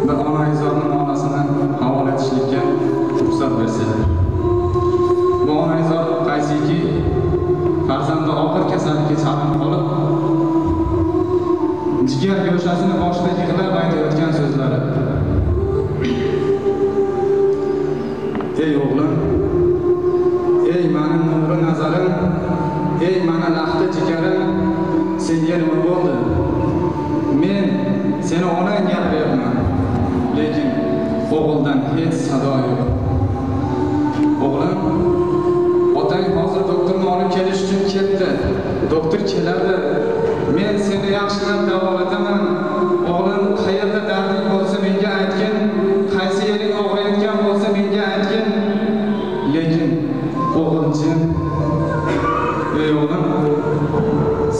va onaizorning onasini havola etishlikka ruxsat bersalar. Bu onaizor qaysiki farzandi og'ir kasallikka chalinib qolib, jigar go'shasini boshida yig'lab aytayotgan so'zlari. Ey o'g'lim, ey mani nuri nazarim, ey mani lahta jigarim, senga nima bo'ldi? Men seni onang gapiryapman, lekin o'g'ildan hech sado yo'q. O'g'lim, otang hozir doktorni olib kelish uchun ketdi. Doktor keladi. Men seni yaxshilab davolataman. O'g'lim, qayerda darding bo'lsa menga aytgin, qaysi yering og'riyotgan bo'lsa menga aytgin. Lekin o'g'ilchim, ey o'g'lim,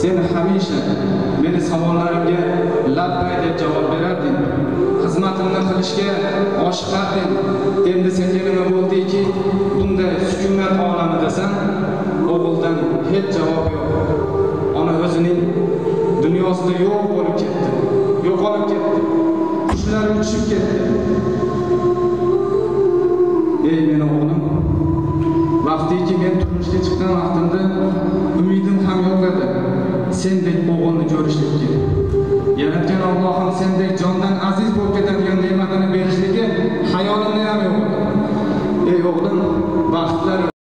sen hamisha meni savollarimga labbay deb javob berarding. Xizmatimni qilishga oshiqarding. Endi senga nima bo'ldiki, bunday sukunat olamidasan? O'g'ildan hech javob yo'q. Ona o'zining dunyosida yo'q bo'lib ketdi. Yo'qolib ketdi. Qushlar uchib ketdi. Ey meni o'g'lim, vaqtiki men turmushga chiqqan vaqtimda umidim ham yo'q edi sendek o'g'ilni ko'rishlikka. Yaratgan Allohim sendek jondan aziz